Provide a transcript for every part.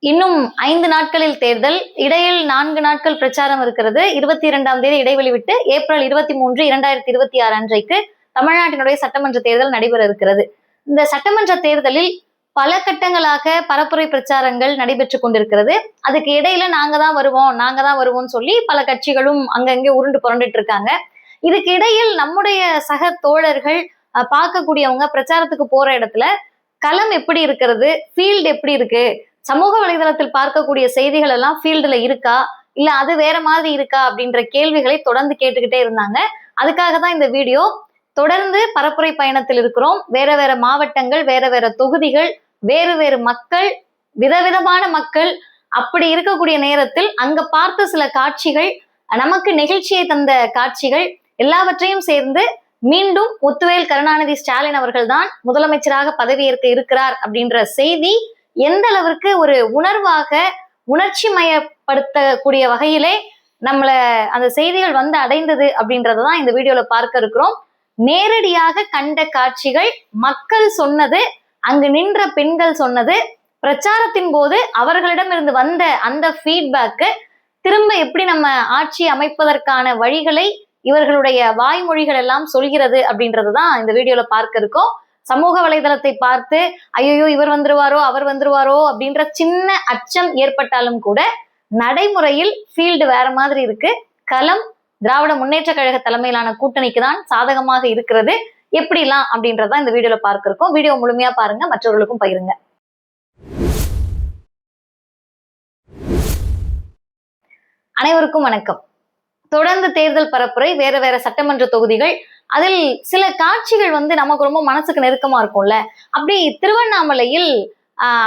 இன்னும் 5 நாட்களில் தேர்தல், இடையில் 4 நாட்கள் பிரச்சாரம் இருக்கிறது. 22ஆம் தேதி இடைவெளி விட்டு ஏப்ரல் 23, 2026 அன்றைக்கு தமிழ்நாட்டினுடைய சட்டமன்ற தேர்தல் நடைபெற இருக்கிறது. இந்த சட்டமன்ற தேர்தலில் பல கட்டங்களாக பரப்புரை பிரச்சாரங்கள் நடைபெற்றுக் கொண்டிருக்கிறது. அதுக்கு இடையில நாங்க தான் வருவோம்னு சொல்லி பல கட்சிகளும் அங்கங்கே உருண்டு புரண்டுட்டு இருக்காங்க. இதுக்கு இடையில் நம்முடைய சக தோழர்கள் பார்க்கக்கூடியவங்க பிரச்சாரத்துக்கு போற இடத்துல களம் எப்படி இருக்கிறது, ஃபீல்டு எப்படி இருக்கு, சமூக வலைதளத்தில் பார்க்கக்கூடிய செய்திகள் எல்லாம் ஃபீல்டுல இருக்கா இல்ல அது வேற மாதிரி இருக்கா அப்படின்ற கேள்விகளை தொடர்ந்து கேட்டுக்கிட்டே இருந்தாங்க. அதுக்காக தான் இந்த வீடியோ. தொடர்ந்து பரப்புரை பயணத்தில் இருக்கிறோம். வேற வேற மாவட்டங்கள், வேற வேற தொகுதிகள், வேறு வேறு மக்கள், விதவிதமான மக்கள். அப்படி இருக்கக்கூடிய நேரத்தில் அங்க பார்த்த சில காட்சிகள், நமக்கு நெகிழ்ச்சியை தந்த காட்சிகள் எல்லாவற்றையும் சேர்ந்து மீண்டும் முத்துவேல் கருணாநிதி ஸ்டாலின் அவர்கள் தான் முதலமைச்சராக பதவியேற்க இருக்கிறார் அப்படின்ற செய்தி எந்த அளவிற்கு ஒரு உணர்வாக உணர்ச்சி மயப்படுத்தக்கூடிய வகையிலே நம்மள அந்த செய்திகள் வந்து அடைந்தது அப்படின்றதான் இந்த வீடியோல பார்க்க இருக்கிறோம். நேரடியாக கண்ட காட்சிகள், மக்கள் சொன்னது, அங்கு நின்ற பெண்கள் சொன்னது, பிரச்சாரத்தின் போது அவர்களிடமிருந்து வந்த அந்த ஃபீட்பேக்கு, திரும்ப எப்படி நம்ம ஆட்சி அமைப்பதற்கான வழிகளை இவர்களுடைய வாய்மொழிகள் எல்லாம் சொல்கிறது அப்படின்றதுதான் இந்த வீடியோல பார்க்க இருக்கோம். சமூக வலைதளத்தை பார்த்து ஐயோ இவர் வந்துருவாரோ அவர் வந்துருவாரோ அப்படின்ற சின்ன அச்சம் ஏற்பட்டாலும் கூட நடைமுறையில் ஃபீல்டு வேற மாதிரி இருக்கு. களம் திராவிட முன்னேற்ற கழக தலைமையிலான கூட்டணிக்கு தான் சாதகமாக இருக்கிறது. எப்படிலாம் அப்படின்றதான் இந்த வீடியோல பார்க்க இருக்கோம். வீடியோ முழுமையா பாருங்க, மற்றவர்களுக்கும் பகிருங்க. அனைவருக்கும் வணக்கம். தொடர்ந்து தேர்தல் பரப்புரை, வேற வேற சட்டமன்ற தொகுதிகள், அதில் சில காட்சிகள் வந்து நமக்கு ரொம்ப மனசுக்கு நெருக்கமா இருக்கும்ல. அப்படி திருவண்ணாமலையில்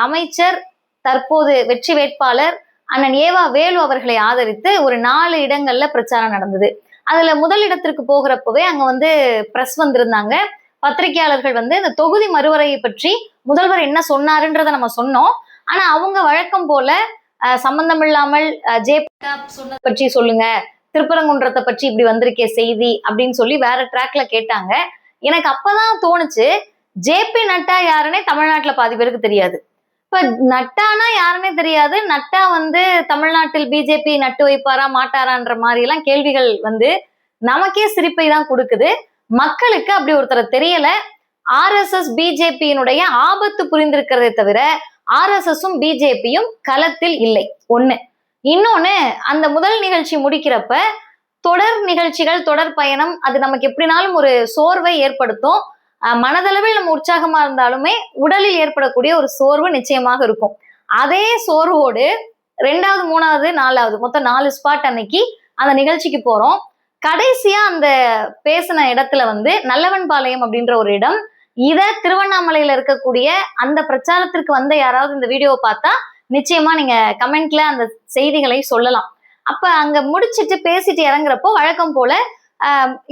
அமைச்சர், தற்போது வெற்றி வேட்பாளர் அண்ணன் ஏவா வேலு அவர்களை ஆதரித்து ஒரு 4 இடங்கள்ல பிரச்சாரம் நடந்தது. அதுல முதல் இடத்திற்கு போகிறப்பவே அங்க வந்து பிரஸ் வந்திருந்தாங்க. பத்திரிகையாளர்கள் வந்து இந்த தொகுதி மறுவரையை பற்றி முதல்வர் என்ன சொன்னாருன்றத நம்ம சொன்னோம். ஆனா அவங்க வழக்கம் போல சம்பந்தம் இல்லாமல் சொன்னதை பற்றி சொல்லுங்க, திருப்பரங்குன்றத்தை பற்றி இப்படி வந்திருக்கே செய்தி அப்படின்னு சொல்லி வேற ட்ராக்ல கேட்டாங்க. எனக்கு அப்பதான் தோணுச்சு, ஜேபி நட்டா யாருன்னே தமிழ்நாட்டுல பாதி பேருக்கு தெரியாது. இப்ப நட்டானா யாருன்னே தெரியாது, நட்டா வந்து தமிழ்நாட்டில் பிஜேபி நட்டு வைப்பாரா மாட்டாரான்ற மாதிரி எல்லாம் கேள்விகள் வந்து நமக்கே சிரிப்பை தான் கொடுக்குது. மக்களுக்கு அப்படி ஒருத்தரை தெரியல. RSS பிஜேபியினுடைய ஆபத்து புரிந்திருக்கிறதே தவிர RSSும் பிஜேபியும் களத்தில் இல்லை. ஒண்ணு. இன்னொன்னு, அந்த முதல் நிகழ்ச்சி முடிக்கிறப்ப தொடர் நிகழ்ச்சிகள், தொடர் பயணம், அது நமக்கு எப்படினாலும் ஒரு சோர்வை ஏற்படுத்தும். மனதளவில் நம்ம உற்சாகமா இருந்தாலுமே உடலில் ஏற்படக்கூடிய ஒரு சோர்வு நிச்சயமாக இருக்கும். அதே சோர்வோடு 2வது 3வது 4வது மொத்தம் 4 ஸ்பாட் அன்னைக்கு அந்த நிகழ்ச்சிக்கு போறோம். கடைசியா அந்த பேசின இடத்துல வந்து நல்லவன்பாளையம் அப்படின்ற ஒரு இடம். இத திருவண்ணாமலையில இருக்கக்கூடிய அந்த பிரச்சாரத்திற்கு வந்த யாராவது இந்த வீடியோவை பார்த்தா நிச்சயமா நீங்க கமெண்ட்ல அந்த செய்திகளை சொல்லலாம். அப்ப அங்க முடிச்சிட்டு பேசிட்டு இறங்குறப்போ வழக்கம் போல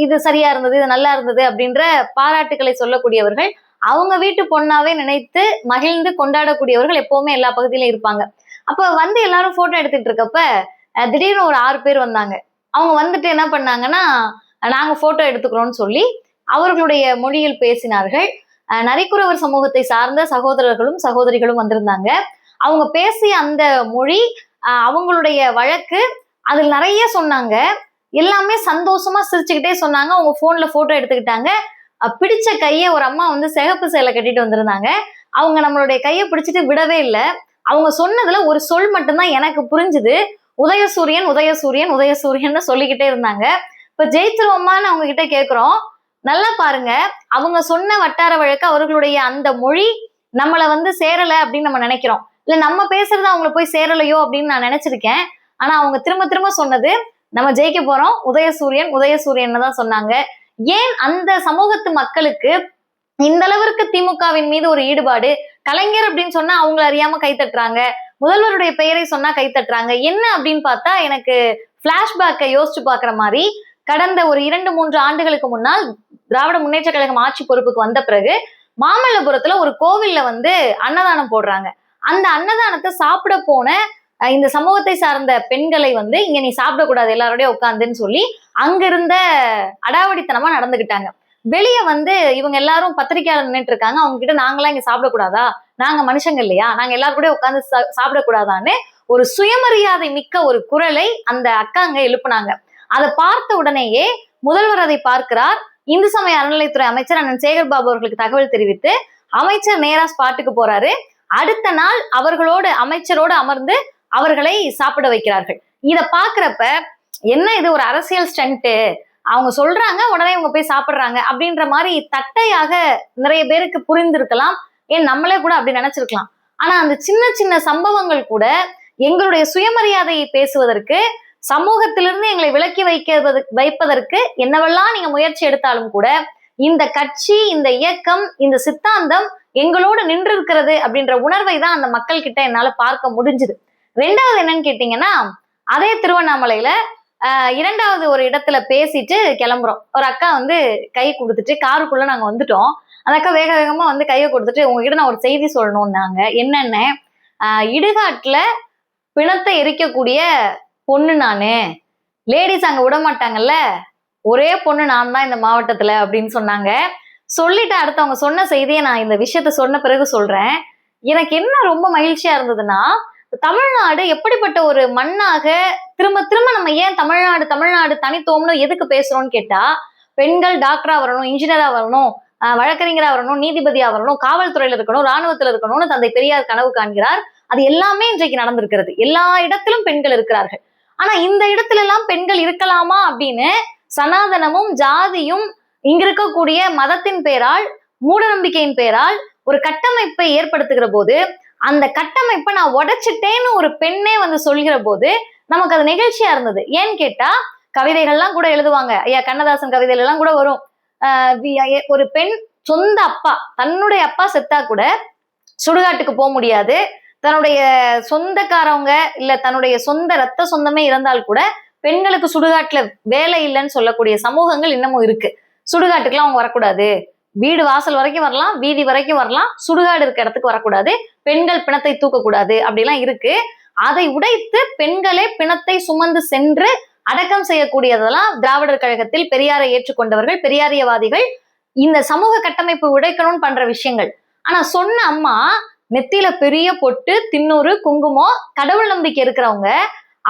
இது சரியா இருந்தது, இது நல்லா இருந்தது அப்படின்ற பாராட்டுக்களை சொல்லக்கூடியவர்கள், அவங்க வீட்டு பொண்ணாவே நினைத்து மகிழ்ந்து கொண்டாடக்கூடியவர்கள் எப்பவுமே எல்லா பகுதியிலும் இருப்பாங்க. அப்ப வந்து எல்லாரும் போட்டோ எடுத்துட்டு இருக்கப்ப திடீர்னு ஒரு 6 பேர் வந்தாங்க. அவங்க வந்துட்டு என்ன பண்ணாங்கன்னா, நாங்க போட்டோ எடுத்துக்கிறோம்னு சொல்லி அவர்களுடைய மொழியில் பேசினார்கள். நரிக்குறவர் சமூகத்தை சார்ந்த சகோதரர்களும் சகோதரிகளும் வந்திருந்தாங்க. அவங்க பேசிய அந்த மொழி, அவங்களுடைய வழக்கு, அதில் நிறைய சொன்னாங்க. எல்லாமே சந்தோஷமா சிரிச்சுக்கிட்டே சொன்னாங்க. அவங்க போன்ல போட்டோ எடுத்துக்கிட்டாங்க. பிடிச்ச கையை ஒரு அம்மா வந்து சிகப்பு சேலை கட்டிட்டு வந்திருந்தாங்க. அவங்க நம்மளுடைய கையை பிடிச்சிட்டு விடவே இல்லை. அவங்க சொன்னதுல ஒரு சொல் மட்டும்தான் எனக்கு புரிஞ்சுது. உதயசூரியன் உதயசூரியன் உதயசூரியன் சொல்லிக்கிட்டே இருந்தாங்க. இப்ப ஜெயிச்சிருவோமான்னு அவங்க கிட்ட கேட்கிறோம். நல்லா பாருங்க, அவங்க சொன்ன வட்டார வழக்கு, அவர்களுடைய அந்த மொழி நம்மளை வந்து சேரல அப்படின்னு நம்ம நினைக்கிறோம். இல்ல நம்ம பேசுறது அவங்களை போய் சேரலையோ அப்படின்னு நான் நினைச்சிருக்கேன். ஆனா அவங்க திரும்ப திரும்ப சொன்னது நம்ம ஜெயிக்க போறோம், உதயசூரியன் உதயசூரியன் தான் சொன்னாங்க. ஏன் அந்த சமூகத்து மக்களுக்கு இந்த அளவிற்கு திமுகவின் மீது ஒரு ஈடுபாடு? கலைஞர் அப்படின்னு சொன்னா அவங்களை அறியாம கை தட்டுறாங்க, முதல்வருடைய பெயரை சொன்னா கை தட்டுறாங்க. என்ன அப்படின்னு பார்த்தா எனக்கு பிளாஷ்பேக்கை யோசிச்சு பாக்குற மாதிரி, கடந்த ஒரு 2-3 ஆண்டுகளுக்கு முன்னால் திராவிட முன்னேற்ற கழகம் ஆட்சி பொறுப்புக்கு வந்த பிறகு மாமல்லபுரத்துல ஒரு கோவில்ல வந்து அன்னதானம் போடுறாங்க. அந்த அன்னதானத்தை சாப்பிட போன இந்த சமூகத்தை சார்ந்த பெண்களை வந்து இங்க நீ சாப்பிடக்கூடாது எல்லாரோடய உட்காந்துன்னு சொல்லி அங்கிருந்த அடாவடித்தனமா நடந்துகிட்டாங்க. வெளியே வந்து இவங்க எல்லாரும் பத்திரிக்கையாளர் நின்றுட்டு இருக்காங்க, அவங்க கிட்ட நாங்களாம் இங்க சாப்பிடக்கூடாதா, நாங்க மனுஷங்க இல்லையா, நாங்க எல்லாரும் கூட உட்காந்து சாப்பிடக்கூடாதான்னு ஒரு சுயமரியாதை மிக்க ஒரு குரலை அந்த அக்காங்க எழுப்புனாங்க. அதை பார்த்த உடனேயே முதல்வர் அதை பார்க்கிறார். இந்து சமய அறநிலைத்துறை அமைச்சர் அண்ணன் சேகர் பாபு அவர்களுக்கு தகவல் தெரிவித்து அமைச்சர் நேரா ஸ்பாட்டுக்கு போறாரு. அடுத்த நாள் அமைச்சரோடு அமர்ந்து அவர்களை சாப்பிட வைக்கிறார்கள். இத பாக்குறப்ப என்ன இது ஒரு அரசியல் ஸ்டண்ட், அவங்க சொல்றாங்க உடனே இவங்க போய் சாப்பிடுறாங்க அப்படின்ற மாதிரி தட்டையாக நிறைய பேருக்கு புரிந்திருக்கலாம். ஏன் நம்மளே கூட அப்படி நினைச்சிருக்கலாம். ஆனா அந்த சின்ன சின்ன சம்பவங்கள் கூட எங்களுடைய சுயமரியாதையை பேசுவதற்கு, சமூகத்திலிருந்து எங்களை விலக்கி வைப்பதற்கு என்னவெல்லாம் நீங்க முயற்சி எடுத்தாலும் கூட இந்த கட்சி, இந்த இயக்கம், இந்த சித்தாந்தம் எங்களோடு நின்று இருக்கிறது அப்படின்ற உணர்வை தான் அந்த மக்கள் கிட்ட என்னால பார்க்க முடிஞ்சுது. ரெண்டாவது என்னன்னு கேட்டீங்கன்னா, அதே திருவண்ணாமலையில இரண்டாவது ஒரு இடத்துல பேசிட்டு கிளம்புறோம். ஒரு அக்கா வந்து கை கொடுத்துட்டு காருக்குள்ள நாங்க வந்துட்டோம். அந்த அக்கா வேக வேகமா வந்து கையை கொடுத்துட்டு, உங்ககிட்ட நான் ஒரு செய்தி சொல்லணும்னாங்க. என்னன்னு, இடுகாட்டுல பிணத்தை எரிக்கக்கூடிய பொண்ணு நானு, லேடிஸ் அங்க விட மாட்டாங்கல்ல, ஒரே பொண்ணு நான் தான் இந்த மாவட்டத்துல அப்படின்னு சொன்னாங்க. சொல்லிட்டு அடுத்தவங்க சொன்ன செய்தியை நான் இந்த விஷயத்த சொன்ன பிறகு சொல்றேன். எனக்கு என்ன ரொம்ப மகிழ்ச்சியா இருந்ததுன்னா, தமிழ்நாடு எப்படிப்பட்ட ஒரு மண்ணாக திரும்ப திரும்ப நம்ம ஏன் தமிழ்நாடு தனித்துவம்னு எதுக்கு பேசுறோம்னு கேட்டா, பெண்கள் டாக்டரா வரணும், இன்ஜினியரா வரணும், வழக்கறிஞரா வரணும், நீதிபதியா வரணும், காவல்துறையில இருக்கணும், ராணுவத்துல இருக்கணும்னு தந்தை பெரியார் கனவு காண்கிறார். அது எல்லாமே இன்றைக்கு நடந்திருக்கிறது. எல்லா இடத்திலும் பெண்கள் இருக்கிறார்கள். ஆனா இந்த இடத்துல எல்லாம் பெண்கள் இருக்கலாமா அப்படின்னு சனாதனமும் ஜாதியும் இங்க இருக்கக்கூடிய மதத்தின் பேரால், மூட நம்பிக்கையின் பேரால் ஒரு கட்டமைப்பை ஏற்படுத்துகிற போது, அந்த கட்டமைப்பை நான் உடைச்சிட்டேன்னு ஒரு பெண்ணே வந்து சொல்கிற போது நமக்கு அது நிகழ்ச்சியா இருந்தது. ஏன்னு கேட்டா, கவிதைகள்லாம் கூட எழுதுவாங்க. ஐயா கண்ணதாசன் கவிதைகள் எல்லாம் கூட வரும். ஒரு பெண் சொந்த அப்பா, தன்னுடைய அப்பா செத்தா கூட சுடுகாட்டுக்கு போக முடியாது. தன்னுடைய சொந்தக்காரவங்க இல்ல தன்னுடைய சொந்த ரத்த சொந்தமே இருந்தால் கூட பெண்களுக்கு சுடுகாட்டுல வேலை இல்லைன்னு சொல்லக்கூடிய சமூகங்கள் இன்னமும் இருக்கு. சுடுகாட்டுக்குலாம் அவங்க வரக்கூடாது, வீடு வாசல் வரைக்கும் வரலாம், வீதி வரைக்கும் வரலாம், சுடுகாடு இருக்க இடத்துக்கு வரக்கூடாது, பெண்கள் பிணத்தை தூக்கக்கூடாது அப்படிலாம் இருக்கு. அதை உடைத்து பெண்களே பிணத்தை சுமந்து சென்று அடக்கம் செய்யக்கூடியதெல்லாம் திராவிடர் கழகத்தில் பெரியாரை ஏற்றுக்கொண்டவர்கள், பெரியாரியவாதிகள் இந்த சமூக கட்டமைப்பு உடைக்கணும்னு பண்ற விஷயங்கள். ஆனா சொன்ன அம்மா நெத்தியில பெரிய பொட்டு, தின்னூறு, குங்குமம், கடவுள் நம்பிக்கை இருக்கிறவங்க,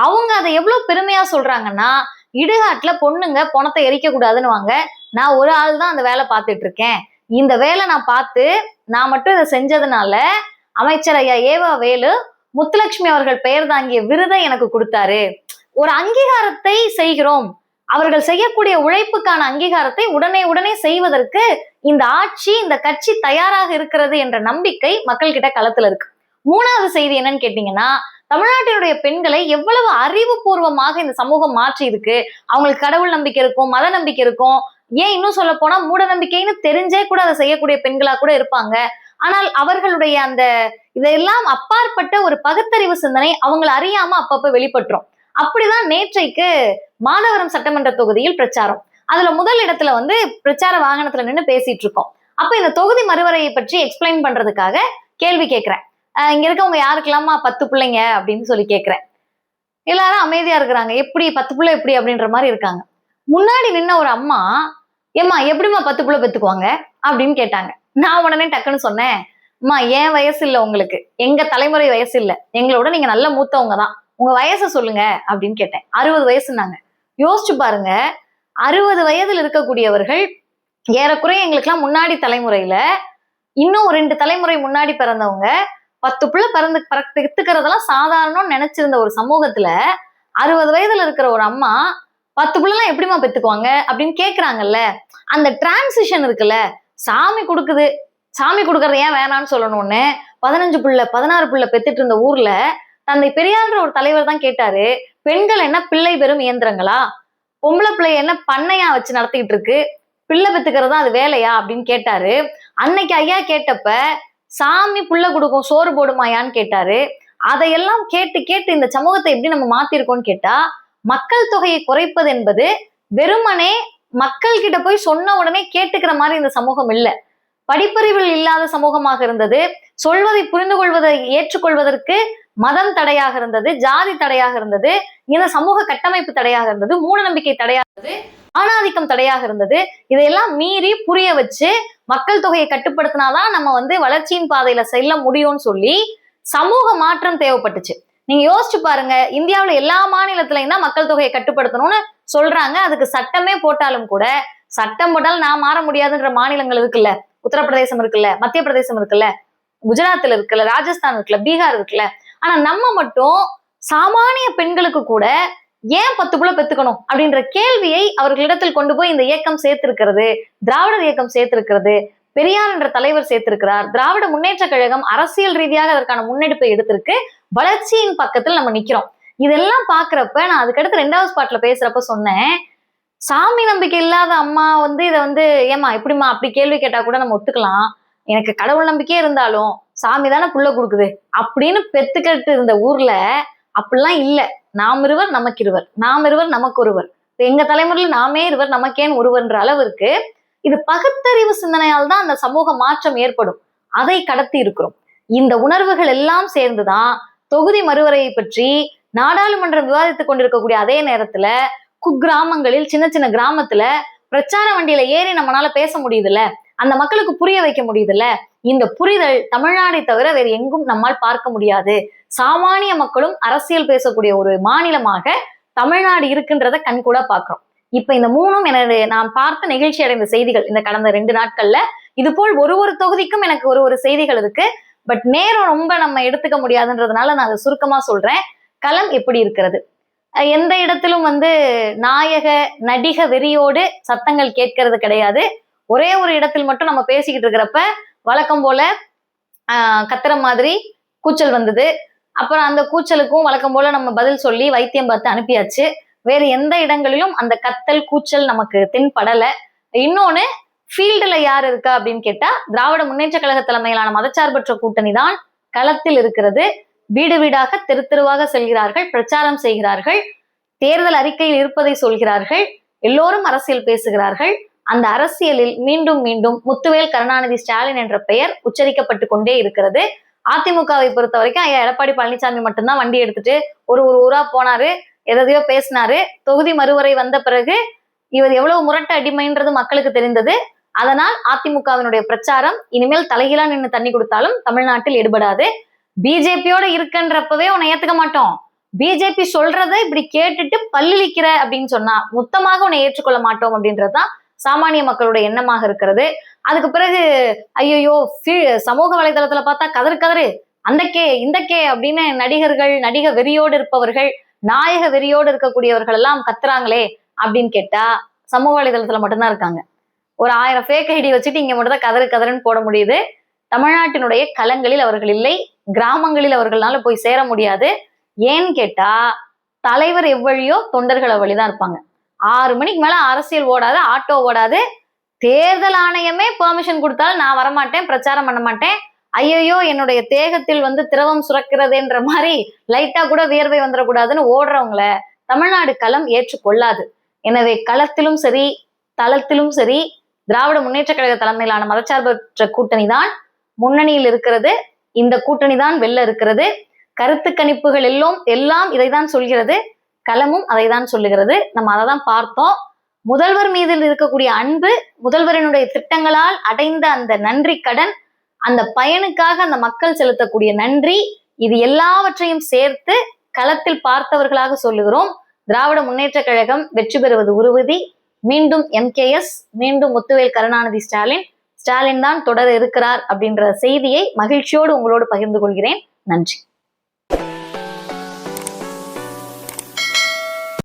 அவங்க அதை எவ்வளவு பெருமையா சொல்றாங்கன்னா, இடுகாட்டுல பொண்ணுங்க பணத்தை எரிக்க கூடாதுன்னு வாங்க, நான் ஒரு ஆள் தான் அந்த வேலை பார்த்துட்டு இருக்கேன், இந்த வேலை நான் பார்த்து நான் மட்டும் இதை செஞ்சதுனால அமைச்சர் ஐயா ஏவா வேலு முத்துலட்சுமி அவர்கள் பெயர் தாங்கிய விருதை எனக்கு கொடுத்தாரு. ஒரு அங்கீகாரத்தை செய்கிறோம், அவர்கள் செய்யக்கூடிய உழைப்புக்கான அங்கீகாரத்தை உடனே செய்வதற்கு இந்த ஆட்சி, இந்த கட்சி தயாராக இருக்கிறது என்ற நம்பிக்கை மக்கள் கிட்ட களத்துல இருக்கு. மூணாவது செய்தி என்னன்னு கேட்டீங்கன்னா, தமிழ்நாட்டினுடைய பெண்களை எவ்வளவு அறிவுபூர்வமாக இந்த சமூகம் மாற்றி இருக்கு. அவங்களுக்கு கடவுள் நம்பிக்கை இருக்கும், மத நம்பிக்கை இருக்கும், ஏன் இன்னும் சொல்ல போனா மூட நம்பிக்கைன்னு தெரிஞ்சே கூட அதை செய்யக்கூடிய பெண்களா கூட இருப்பாங்க. ஆனால் அவர்களுடைய அந்த இதெல்லாம் அப்பாற்பட்ட ஒரு பகுத்தறிவு சிந்தனை அவங்களை அறியாம அப்பப்ப வெளிப்பட்டுரும். அப்படிதான் நேற்றைக்கு மாதவரம் சட்டமன்ற தொகுதியில் பிரச்சாரம். அதுல முதல் இடத்துல வந்து பிரச்சார வாகனத்துல நின்று பேசிட்டு இருக்கோம். அப்ப இந்த தொகுதி மறுவரையை பற்றி எக்ஸ்பிளைன் பண்றதுக்காக கேள்வி கேட்கிறேன். இங்க இருக்கவங்க யாருக்கெல்லாமா 10 பிள்ளைங்க அப்படின்னு சொல்லி கேட்கிறேன். எல்லாரும் அமைதியா இருக்கிறாங்க. எப்படி 10 பிள்ளை எப்படி அப்படின்ற மாதிரி இருக்காங்க. முன்னாடி நின்ன ஒரு அம்மா, ஏம்மா எப்படிமா 10 பிள்ளை பெத்துக்குவாங்க அப்படின்னு கேட்டாங்க. நான் உடனே டக்குன்னு சொன்னேன், அம்மா என் வயசு இல்லை, உங்களுக்கு எங்க தலைமுறை வயசு இல்லை, எங்களோட நீங்க நல்ல மூத்தவங்க தான், உங்க வயசை சொல்லுங்க அப்படின்னு கேட்டேன். 60 வயசுன்னாங்க. யோசிச்சு பாருங்க, 60 வயதில் இருக்கக்கூடியவர்கள் ஏறக்குறைய எங்களுக்கெல்லாம் முன்னாடி தலைமுறையில இன்னும் 2 தலைமுறை முன்னாடி பிறந்தவங்க 10 பிள்ளை பெத்துக்கிறதெல்லாம் சாதாரணம் நினைச்சிருந்த ஒரு சமூகத்துல 60 வயதுல இருக்கிற ஒரு அம்மா 10 பிள்ளைலாம் எப்படிமா பெத்துக்குவாங்க அப்படின்னு கேக்குறாங்கல்ல. அந்த டிரான்சிஷன் இருக்குல்ல, சாமி கொடுக்குது, சாமி கொடுக்கறத ஏன் வேணான்னு சொல்லணும்னு 15 பிள்ளை 16 பிள்ளை பெத்துட்டு இருந்த ஊர்ல தந்தை பெரியார்ன்ற ஒரு தலைவர் தான் கேட்டாரு, பெண்கள் என்ன பிள்ளை பெறும் இயந்திரங்களா, பொம்பளை பிள்ளை என்ன பண்ணையா வச்சு நடத்திக்கிட்டு இருக்கு, பிள்ளை பெத்துக்கிறதா அது வேலையா அப்படின்னு கேட்டாரு. அன்னைக்கு ஐயா கேட்டப்ப சாமி புள்ள கொடுக்கும் சோறு போடுமாயான்னு கேட்டாரு. அதையெல்லாம் கேட்டு இந்த சமூகத்தை எப்படி நம்ம மாத்திருக்கோம்னு கேட்டா, மக்கள் தொகையை குறைப்பது என்பது வெறுமனே மக்கள் கிட்ட போய் சொன்ன உடனே கேட்டுக்கிற மாதிரி இந்த சமூகம் இல்லை. படிப்பறிவில் இல்லாத சமூகமாக இருந்தது. சொல்வதை புரிந்து கொள்வதை ஏற்றுக்கொள்வதற்கு மதம் தடையாக இருந்தது, ஜாதி தடையாக இருந்தது, இந்த சமூக கட்டமைப்பு தடையாக இருந்தது, மூட நம்பிக்கை தடையாக இருந்தது. ஆணாதிக்கம் தடையாக இருந்தது. இதையெல்லாம் மீறி புரிய வச்சு மக்கள் தொகையை கட்டுப்படுத்தினாதான் நம்ம வந்து வளர்ச்சியின் பாதையில செல்ல முடியும்னு சொல்லி சமூக மாற்றம் தேவைப்பட்டுச்சு. நீங்க யோசிச்சு பாருங்க, இந்தியாவுல எல்லா மாநிலத்திலையும் தான் மக்கள் தொகையை கட்டுப்படுத்தணும்னு சொல்றாங்க. அதுக்கு சட்டமே போட்டாலும் கூட, சட்டம் போட்டாலும் நான் மாற முடியாதுன்ற மாநிலங்கள் இருக்குல்ல, உத்தரப்பிரதேசம் இருக்குல்ல, மத்திய பிரதேசம் இருக்குல்ல, குஜராத்ல இருக்குல்ல, ராஜஸ்தான் இருக்குல்ல, பீகார் இருக்குல்ல. ஆனா நம்ம மட்டும் சாமானிய பெண்களுக்கு கூட ஏன் 10 புள்ள பெத்துக்கணும் அப்படின்ற கேள்வியை அவர்களிடத்தில் கொண்டு போய் இந்த இயக்கம் சேர்த்திருக்கிறது, திராவிடர் இயக்கம் சேர்த்திருக்கிறது, பெரியார் என்ற தலைவர் சேர்த்திருக்கிறார். திராவிட முன்னேற்ற கழகம் அரசியல் ரீதியாக அதற்கான முன்னெடுப்பை எடுத்திருக்கு. வளர்ச்சியின் பக்கத்தில் நம்ம நிக்கிறோம். இதெல்லாம் பாக்குறப்ப நான் அதுக்கடுத்து 2வது ஸ்பாட்ல பேசுறப்ப சொன்னேன், சாமி நம்பிக்கை இல்லாத அம்மா வந்து இதை வந்து ஏமா இப்படிமா அப்படி கேள்வி கேட்டா கூட நம்ம ஒத்துக்கலாம். எனக்கு கடவுள் நம்பிக்கையே இருந்தாலும் சாமி தானே புள்ள கொடுக்குது அப்படின்னு பெத்துக்கிட்டு இருந்த ஊர்ல அப்படிலாம் இல்ல. நாம் இருவர் நமக்கு இருவர், நாம் இருவர் நமக்கு ஒருவர், எங்க தலைமுறையில் நாமே இருவர் நமக்கேன் ஒருவர்ன்ற அளவிற்கு இது பகுத்தறிவு சிந்தனையால் தான் அந்த சமூக மாற்றம் ஏற்படும். அதை கடத்தி இருக்கிறோம். இந்த உணர்வுகள் எல்லாம் சேர்ந்துதான் தொகுதி மறுவரையை பற்றி நாடாளுமன்றம் விவாதித்துக் கொண்டிருக்கக்கூடிய அதே நேரத்துல குக்கிராமங்களில் சின்ன சின்ன கிராமத்துல பிரச்சார வண்டியில ஏறி நம்மளால பேச முடியுதுல்ல, அந்த மக்களுக்கு புரிய வைக்க முடியுதுல்ல. இந்த புரிதல் தமிழ்நாடை தவிர வேறு எங்கும் நம்மால் பார்க்க முடியாது. சாமானிய மக்களும் அரசியல் பேசக்கூடிய ஒரு மாநிலமாக தமிழ்நாடு இருக்குன்றத கண்கூட பாக்குறோம். இப்ப இந்த 3ம் எனது நான் பார்த்த நிகழ்ச்சி அடைந்த செய்திகள் இந்த கடந்த 2 நாட்கள்ல. இது போல் ஒரு தொகுதிக்கும் எனக்கு ஒரு செய்திகள் இருக்கு. பட் நேரம் ரொம்ப நம்ம எடுத்துக்க முடியாதுன்றதுனால நான் அதை சுருக்கமா சொல்றேன். களம் எப்படி இருக்கிறது? எந்த இடத்திலும் வந்து நாயக நடிக வெறியோடு சத்தங்கள் கேட்கறது கிடையாது. ஒரே ஒரு இடத்தில் மட்டும் நம்ம பேசிக்கிட்டு இருக்கிறப்ப வழக்கம் போல கத்துற மாதிரி கூச்சல் வந்தது. அப்புறம் அந்த கூச்சலுக்கும் வழக்கம் போல நம்ம பதில் சொல்லி வைத்தியம் பார்த்து அனுப்பியாச்சு. வேற எந்த இடங்களிலும் அந்த கத்தல் கூச்சல் நமக்கு தென்படல. இன்னொன்னு, ஃபீல்டுல யார் இருக்கா அப்படின்னு கேட்டா திராவிட முன்னேற்ற கழக தலைமையிலான மதச்சார்பற்ற கூட்டணி தான் களத்தில் இருக்கிறது. வீடு வீடாக தெரு தெருவாக செல்கிறார்கள், பிரச்சாரம் செய்கிறார்கள், தேர்தல் அறிக்கையில் இருப்பதை சொல்கிறார்கள், எல்லோரும் அரசியல் பேசுகிறார்கள். அந்த அரசியலில் மீண்டும் மீண்டும் முத்துவேல் கருணாநிதி ஸ்டாலின் என்ற பெயர் உச்சரிக்கப்பட்டு கொண்டே இருக்கிறது. அதிமுகவை பொறுத்த வரைக்கும் ஐயா எடப்பாடி பழனிசாமி மட்டும்தான் வண்டி எடுத்துட்டு ஒரு ஊரா போனாரு, எதையோ பேசினாரு. தொகுதி மறுவரை வந்த பிறகு இவர் எவ்வளவு முரட்ட அடிமைன்றது மக்களுக்கு தெரிந்தது. அதனால் அதிமுகவினுடைய பிரச்சாரம் இனிமேல் தலைகீழா நின்று தண்ணி கொடுத்தாலும் தமிழ்நாட்டில் எடுபடாது. பிஜேபியோட இருக்குன்றப்பவே உன்னை ஏத்துக்க மாட்டோம், பிஜேபி சொல்றதை இப்படி கேட்டுட்டு பல்லிழிக்கிற அப்படின்னு சொன்னா மொத்தமாக உன்னை ஏற்றுக்கொள்ள மாட்டோம் அப்படின்றதுதான் சாமானிய மக்களுடைய எண்ணமாக இருக்கிறது. அதுக்கு பிறகு ஐயோ சமூக வலைதளத்துல பார்த்தா கதறு அந்த கே இந்த கே அப்படின்னு நடிகர்கள், நடிக வெறியோடு இருப்பவர்கள், நாயக வெறியோடு இருக்கக்கூடியவர்கள் எல்லாம் கத்துறாங்களே அப்படின்னு கேட்டா சமூக வலைதளத்துல மட்டும்தான் இருக்காங்க. ஒரு 1000 ஃபேக் ஐடி வச்சுட்டு இங்க மட்டும் தான் கதறுன்னு போட முடியுது. தமிழ்நாட்டினுடைய களங்களில் அவர்கள் இல்லை, கிராமங்களில் அவர்களால போய் சேர முடியாது. ஏன்னு கேட்டா தலைவர் எவ்வழியோ தொண்டர்கள் அவ்வழிதான் இருப்பாங்க. 6 மணிக்கு மேல அரசியல் ஓடாது, ஆட்டோ ஓடாது. தேர்தல் ஆணையமே பெர்மிஷன் கொடுத்தாலும் நான் வரமாட்டேன், பிரச்சாரம் பண்ண மாட்டேன். ஐயோ என்னுடைய தேகத்தில் வந்து திரவம் சுரக்கிறதுன்ற மாதிரி லைட்டா கூட வியர்வை வந்துடக்கூடாதுன்னு ஓடுறவங்கள தமிழ்நாடு களம் ஏற்றுக்கொள்ளாது. எனவே களத்திலும் சரி தளத்திலும் சரி திராவிட முன்னேற்ற கழக தலைமையிலான மதச்சார்பற்ற கூட்டணி தான் முன்னணியில் இருக்கிறது. இந்த கூட்டணி தான் வெல்ல இருக்கிறது. கருத்து கணிப்புகள் எல்லாம் இதைதான் சொல்கிறது, களமும் அதை தான் சொல்லுகிறது. நம்ம அதை தான் பார்த்தோம். முதல்வர் மீது இருக்கக்கூடிய அன்பு, முதல்வரினுடைய திட்டங்களால் அடைந்த அந்த நன்றி கடன், அந்த பயனுக்காக அந்த மக்கள் செலுத்தக்கூடிய நன்றி, இது எல்லாவற்றையும் சேர்த்து களத்தில் பார்த்தவர்களாக சொல்லுகிறோம். திராவிட முன்னேற்ற கழகம் வெற்றி பெறுவது உறுதி. மீண்டும் எம்கேஎஸ், மீண்டும் முத்துவேல் கருணாநிதி ஸ்டாலின் தான் தொடர இருக்கிறார் அப்படின்ற செய்தியை மகிழ்ச்சியோடு உங்களோடு பகிர்ந்து கொள்கிறேன். நன்றி.